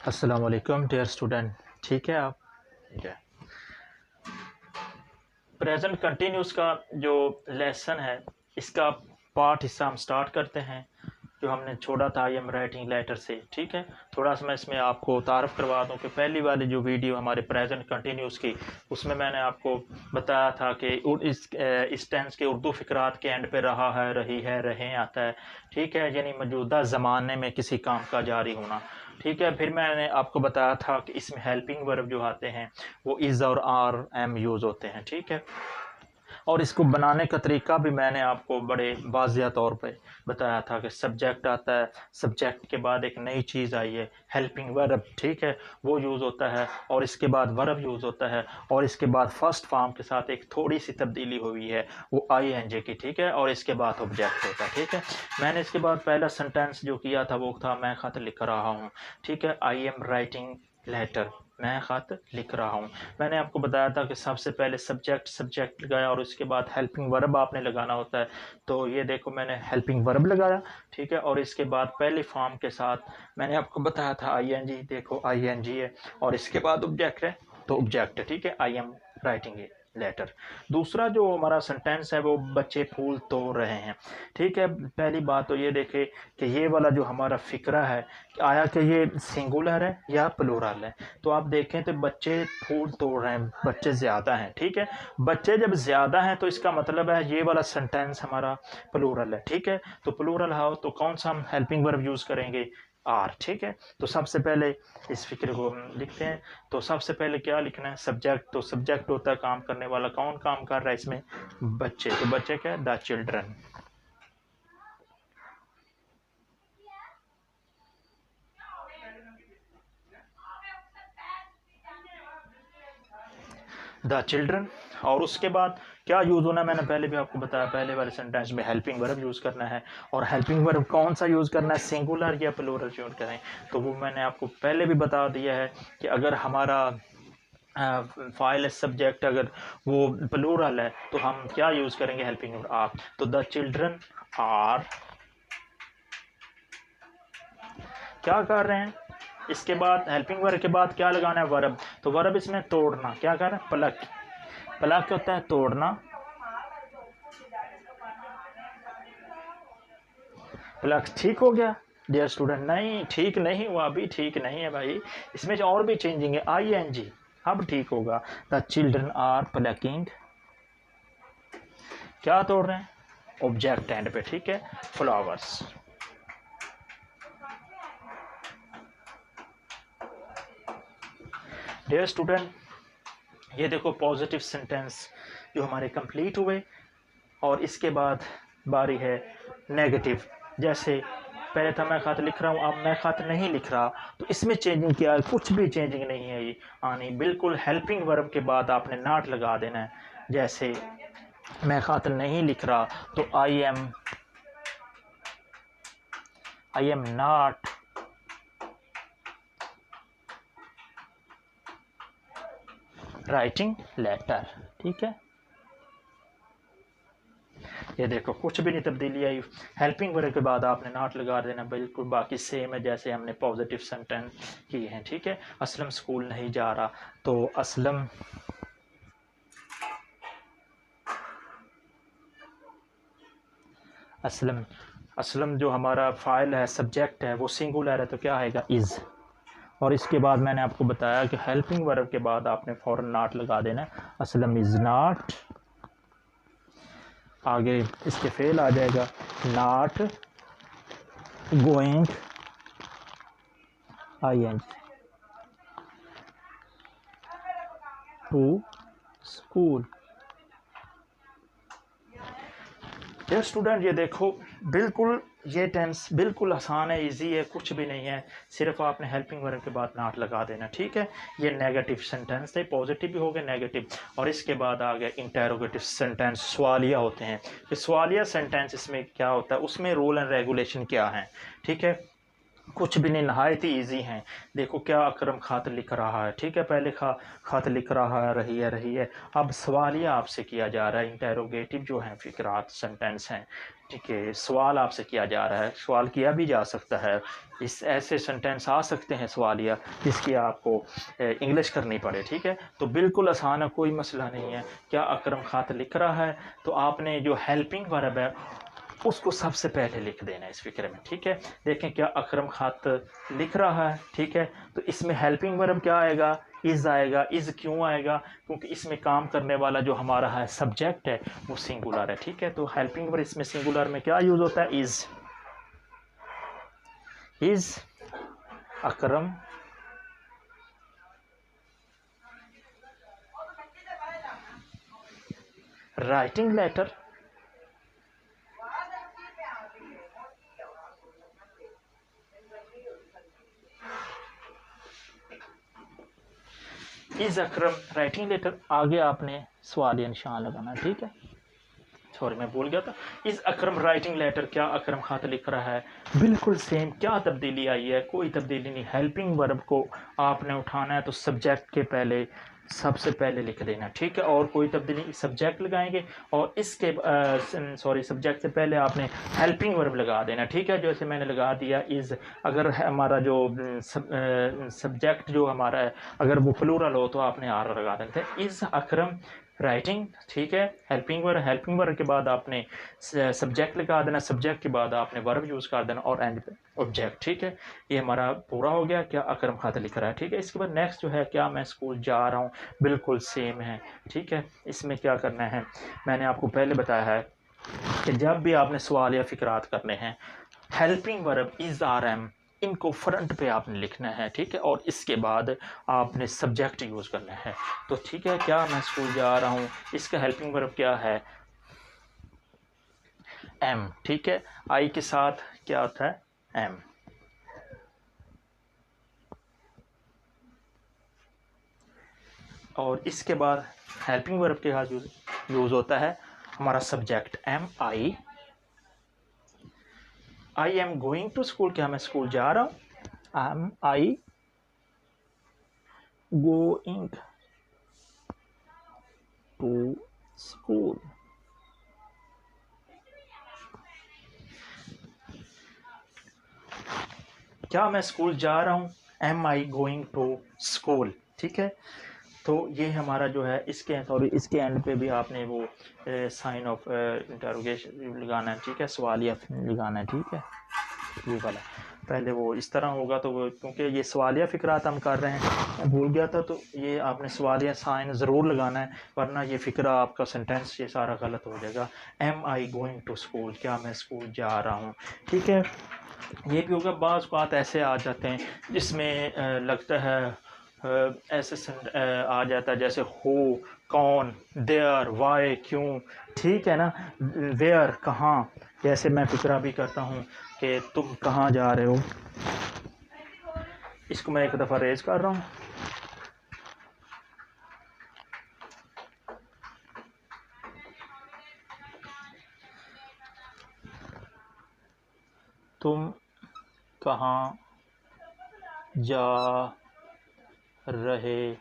अस्सलाम वालेकुम dear student. ठीक है आप? ठीक है। प्रेजेंट कंटिन्यूस का जो लेसन है इसका पार्ट हिस्सा हम स्टार्ट करते हैं जो हमने छोड़ा था आई एम राइटिंग लेटर से। ठीक है, थोड़ा सा मैं इसमें आपको तारफ़ करवा दूं कि पहली वाली जो वीडियो हमारे प्रेजेंट कंटिन्यूस की उसमें मैंने आपको बताया था कि इस टेंस के उर्दू फ़िक्रात के एंड पे रहा है, रही है, रहें आता है। ठीक है, यानी मौजूदा ज़माने में किसी काम का जारी होना। ठीक है, फिर मैंने आपको बताया था कि इसमें हेल्पिंग वर्ब जो आते हैं वो इज़ और आर एम यूज़ होते हैं। ठीक है, और इसको बनाने का तरीका भी मैंने आपको बड़े वाज़िया तौर पे बताया था कि सब्जेक्ट आता है, सब्जेक्ट के बाद एक नई चीज़ आई है हेल्पिंग वर्ब। ठीक है, वो यूज़ होता है और इसके बाद वर्ब यूज़ होता है और इसके बाद फर्स्ट फॉर्म के साथ एक थोड़ी सी तब्दीली हुई है वो आई एन जे की। ठीक है, और इसके बाद ऑब्जेक्ट होता है। ठीक है, मैंने इसके बाद पहला सेंटेंस जो किया था वो था मैं ख़त लिख रहा हूँ। ठीक है, आई एम राइटिंग लेटर, मैं ख़त लिख रहा हूँ। मैंने आपको बताया था कि सबसे पहले सब्जेक्ट लगाया और उसके बाद हेल्पिंग वर्ब आपने लगाना होता है। तो ये देखो मैंने हेल्पिंग वर्ब लगाया। ठीक है, और इसके बाद पहले फॉर्म के साथ मैंने आपको बताया था आई एन जी, देखो आई एन जी है और इसके बाद ऑब्जेक्ट है तो ऑब्जेक्ट है। ठीक है, आई एम राइटिंग लेटर। दूसरा जो हमारा सेंटेंस है वो बच्चे फूल तोड़ रहे हैं। ठीक है, पहली बात तो ये देखे कि ये वाला जो हमारा फ़िक्रा है आया कि ये सिंगुलर है या प्लूरल है। तो आप देखें तो बच्चे फूल तोड़ रहे हैं, बच्चे ज़्यादा हैं। ठीक है, बच्चे जब ज़्यादा हैं तो इसका मतलब है ये वाला सेंटेंस हमारा प्लूरल है। ठीक है, तो प्लूरल हो तो कौन सा हम हेल्पिंग वर्ब यूज़ करेंगे? आर। ठीक है, तो सबसे पहले इस फिक्र को हम लिखते हैं। तो सबसे पहले क्या लिखना है? सब्जेक्ट। तो सब्जेक्ट होता है काम करने वाला, कौन काम कर रहा है इसमें? बच्चे। तो बच्चे क्या है? The children. The children. और उसके बाद क्या यूज़ होना है मैंने पहले भी आपको बताया, पहले वाले सेंटेंस में हेल्पिंग वर्ब यूज़ करना है। और हेल्पिंग वर्ब कौन सा यूज़ करना है? सिंगुलर या प्लूरल यूज़ करें? तो वो मैंने आपको पहले भी बता दिया है कि अगर हमारा फाइल सब्जेक्ट अगर वो प्लूरल है तो हम क्या यूज़ करेंगे? Helping verb are. तो द चिल्ड्रन आर क्या कर रहे हैं? इसके बाद हेल्पिंग वर्ब के बाद क्या लगाना है? वर्ब। तो वर्ब इसमें तोड़ना, क्या कर रहे हैं? प्लक। प्लक होता है तोड़ना। प्लक ठीक हो गया डियर स्टूडेंट? नहीं, ठीक नहीं हुआ, अभी ठीक नहीं है भाई, इसमें और भी चेंजिंग है। आई एन जी अब ठीक होगा। द चिल्ड्रन आर प्लकिंग, क्या तोड़ रहे हैं? ऑब्जेक्ट एंड पे। ठीक है, फ्लावर्स। डियर स्टूडेंट, ये देखो पॉजिटिव सेंटेंस जो हमारे कंप्लीट हुए और इसके बाद बारी है नेगेटिव। जैसे पहले था मैं खत लिख रहा हूँ, अब मैं खत नहीं लिख रहा। तो इसमें चेंजिंग क्या है? कुछ भी चेंजिंग नहीं है ये आनी, बिल्कुल हेल्पिंग वर्ब के बाद आपने नॉट लगा देना है। जैसे मैं खत नहीं लिख रहा तो I am not writing letter. ठीक है, ये देखो कुछ भी नहीं तब्दीली आई। हेल्पिंग वर्ब के बाद आपने नॉट लगा देना, बिल्कुल बाकी सेम है जैसे हमने पॉजिटिव सेंटेंस किए हैं। ठीक है, असलम स्कूल नहीं जा रहा तो असलम असलम असलम जो हमारा फाइल है सब्जेक्ट है वो सिंगुलर है तो क्या आएगा? इज़। और इसके बाद मैंने आपको बताया कि हेल्पिंग वर्ब के बाद आपने फ़ौरन नॉट लगा देना है। असलम इज़ नॉट, आगे इसके फेल आ जाएगा, not going I N to school. ये स्टूडेंट ये देखो बिल्कुल ये टेंस बिल्कुल आसान है, इजी है, कुछ भी नहीं है, सिर्फ आपने हेल्पिंग वर्ब के बाद नॉट लगा देना। ठीक है, ये नेगेटिव सेंटेंस थे, पॉजिटिव भी हो गए नेगेटिव। और इसके बाद आ गया इंटेरोगेटिव सेंटेंस, सवालिया होते हैं। तो सवालिया सेंटेंस इसमें क्या होता है, उसमें रूल एंड रेगुलेशन क्या है? ठीक है, कुछ भी नहीं, नहायत ही ईजी हैं। देखो क्या अकरम खत लिख रहा है। ठीक है, पहले खत लिख रहा है, रही है। अब सवालिया आपसे किया जा रहा है, इंटेरोगेटिव जो है फिक्रात सेंटेंस हैं। ठीक है, सवाल आपसे किया जा रहा है, सवाल किया भी जा सकता है, इस ऐसे सेंटेंस आ सकते हैं सवालिया जिसकी आपको इंग्लिश करनी पड़े। ठीक है, तो बिल्कुल आसान है, कोई मसला नहीं है। क्या अकरम खात लिख रहा है, तो आपने जो हेल्पिंग वर्ब है उसको सबसे पहले लिख देना है इस फिक्र में। ठीक है, देखें क्या अकरम खात लिख रहा है। ठीक है, तो इसमें हेल्पिंग वर्ब क्या आएगा, इज़ आएगा। इज़ क्यों आएगा, क्योंकि इसमें काम करने वाला जो हमारा है सब्जेक्ट है वो सिंगुलर है। ठीक है, तो हेल्पिंग वर्ब इसमें सिंगुलर में क्या यूज़ होता है, is Akram writing letter is Akram writing letter. आगे आपने सवालिया निशान लगाना। ठीक है, सॉरी मैं भूल गया था। इज़ अकरम राइटिंग लेटर, क्या अकरम खात लिख रहा है, बिल्कुल सेम। क्या तब्दीली आई है, कोई तब्दीली नहीं। हेल्पिंग वर्ब को आपने उठाना है तो सब्जेक्ट के पहले सबसे पहले लिख देना। ठीक है, और कोई तब्दीली, सब्जेक्ट लगाएंगे और इसके सॉरी सब्जेक्ट से पहले आपने हेल्पिंग वर्ब लगा देना। ठीक है, जैसे मैंने लगा दिया इज़। अगर हमारा जो सब्जेक्ट जो हमारा है अगर वो प्लूरल हो तो आपने आर लगा देते हैं, इज़ अकरम राइटिंग। ठीक है, हेल्पिंग वर्ब के बाद आपने सब्जेक्ट लगा देना, सब्जेक्ट के बाद आपने वर्ब यूज़ कर देना और एंड पे ऑब्जेक्ट। ठीक है, ये हमारा पूरा हो गया, क्या अकरम खात लिख रहा है। ठीक है, इसके बाद नेक्स्ट जो है क्या मैं स्कूल जा रहा हूँ, बिल्कुल सेम है। ठीक है, इसमें क्या करना है, मैंने आपको पहले बताया है कि जब भी आपने सवाल या फिक्रात करने हैं, helping verb is are am इनको फ्रंट पे आपने लिखना है। ठीक है, और इसके बाद आपने सब्जेक्ट यूज़ करना है। तो ठीक है, क्या मैं स्कूल जा रहा हूँ, इसका हेल्पिंग वर्ब क्या है, एम। ठीक है, आई के साथ क्या होता है, एम। और इसके बाद हेल्पिंग वर्ब के साथ यूज़ होता है हमारा subject am. I am going to school, क्या मैं स्कूल जा रहा हूँ, am I going to school. क्या मैं स्कूल जा रहा हूँ, am I going to school. ठीक है, तो ये हमारा जो है इसके सॉरी इसके एंड पे भी आपने वो साइन ऑफ इंटरोगेशन लगाना है। ठीक है, सवालिया लगाना है। ठीक है, ये वाला पहले वो इस तरह होगा, तो क्योंकि ये सवालिया फ़िक्रात हम कर रहे हैं, मैं भूल गया था, तो ये आपने सवालिया साइन ज़रूर लगाना है, वरना ये फ़िक्रा आपका सेंटेंस ये सारा गलत हो जाएगा। Am I going to school, क्या मैं स्कूल जा रहा हूँ। ठीक है, ये भी होगा, बाज़ बात ऐसे आ जाते हैं जिसमें लगता है ऐसे आ जाता है जैसे हो, कौन, देयर, वाई, क्यों। ठीक है ना, वेयर कहाँ, जैसे मैं फिक्रा भी करता हूँ कि तुम कहाँ जा रहे हो, इसको मैं एक दफ़ा रेज कर रहा हूँ। तुम कहाँ जा रहे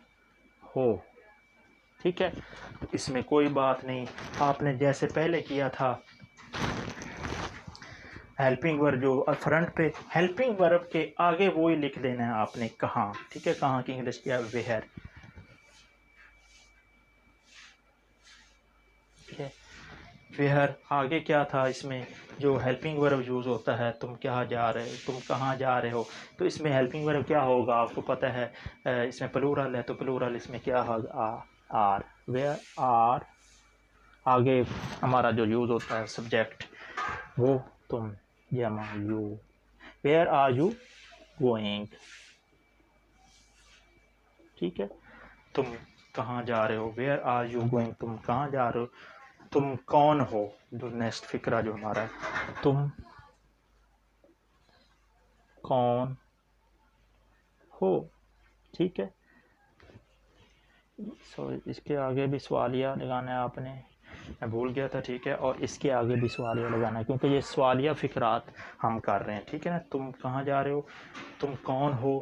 हो। ठीक है, इसमें कोई बात नहीं, आपने जैसे पहले किया था हेल्पिंग वर्ब जो फ्रंट पे, हेल्पिंग वर्ब के आगे वो ही लिख देना है आपने, कहाँ। ठीक है, कहाँ की इंग्लिश किया, वेयर। ठीक है, वेयर आगे क्या था, इसमें जो हेल्पिंग वर्ब यूज़ होता है, तुम क्या जा रहे हो, तुम कहाँ जा रहे हो, तो इसमें हेल्पिंग वर्ब क्या होगा आपको पता है, इसमें प्लूरल है तो प्लूरल इसमें क्या होगा, आर। वेयर आर आगे हमारा जो यूज़ होता है सब्जेक्ट वो तुम, जमा you. Where are you going. ठीक है, तुम कहाँ जा रहे हो, वेयर आर यू गोइंग, तुम कहाँ जा रहे हो। तुम कौन हो, जो नेक्स्ट फिक्रा जो हमारा है, तुम कौन हो। ठीक है, इसके आगे भी सवालिया लगाना है आपने, मैं भूल गया था। ठीक है, और इसके आगे भी सवालिया लगाना है क्योंकि ये सवालिया फ़िक्रात हम कर रहे हैं। ठीक है ना, तुम कहाँ जा रहे हो, तुम कौन हो,